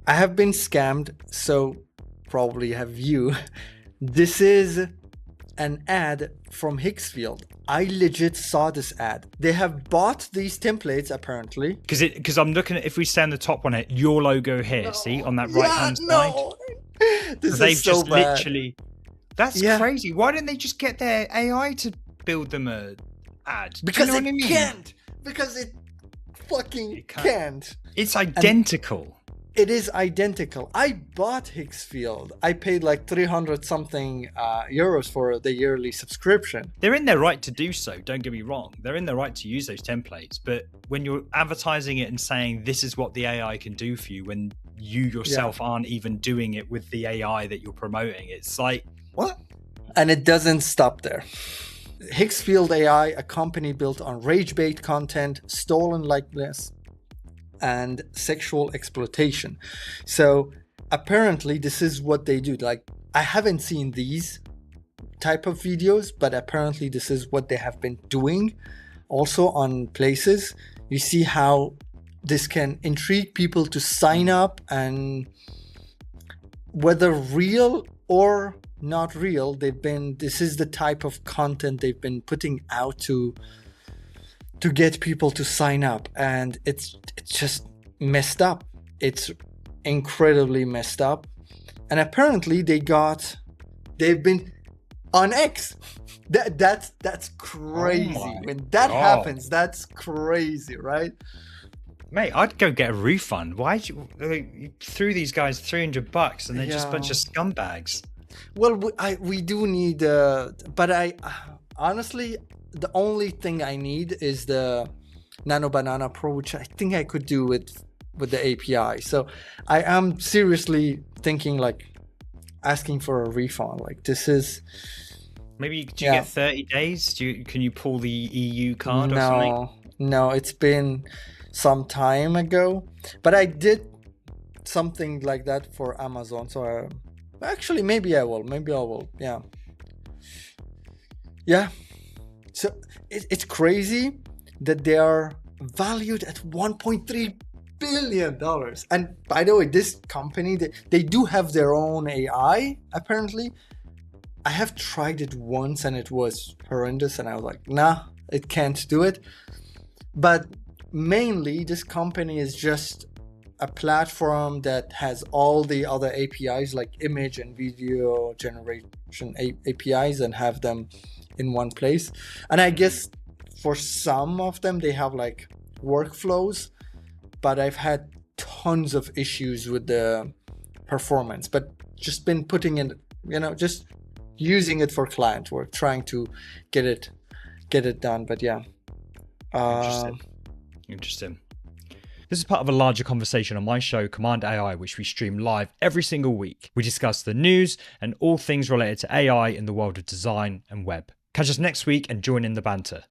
I have been scammed, so probably have you. This is an ad from Higgsfield. I legit saw this ad. They have bought these templates apparently. Because I'm looking at, if we stay on the top one, at your logo here, No. see on that right hand side. No. This They've is so just bad. literally. That's crazy. Why didn't they just get their AI to build them a ad? Because Do you it know what I mean? can't. Because it fucking can't. It's identical. It is identical. I bought Higgsfield. I paid like 300 something euros for the yearly subscription. They're in their right to do so, don't get me wrong. They're in their right to use those templates. But when you're advertising it and saying this is what the AI can do for you, when you yourself aren't even doing it with the AI that you're promoting, it's like, what? And it doesn't stop there. Higgsfield AI, a company built on rage bait content, stolen likeness, and sexual exploitation. So apparently this is what they do. Like, I haven't seen these type of videos, but apparently this is what they have been doing also on places. You see how this can intrigue people to sign up, and whether real or not real, this is the type of content they've been putting out to get people to sign up, and it's just messed up. It's incredibly messed up. And apparently they've been on X. That's crazy. When that happens, that's crazy, right? Mate, I'd go get a refund. Why you threw these guys $300 and they're just a bunch of scumbags? Well, we do need, but I honestly, the only thing I need is the Nano Banana Pro, which I think I could do with the API. So I am seriously thinking like asking for a refund. Like, this is, maybe do you get 30 days? Can you pull the EU card or something? No, it's been some time ago, but I did something like that for Amazon. So actually, maybe I will. Yeah. So it's crazy that they are valued at $1.3 billion. And by the way, this company, they do have their own AI, apparently. I have tried it once and it was horrendous, and I was like, nah, it can't do it. But mainly, this company is just a platform that has all the other APIs, like image and video generation APIs, and have them in one place. And I guess for some of them they have like workflows, but I've had tons of issues with the performance, but just been putting in, just using it for client work, trying to get it done. But yeah. Interesting. This is part of a larger conversation on my show, Cmd+AI, which we stream live every single week. We discuss the news and all things related to AI in the world of design and web. Catch us next week and join in the banter.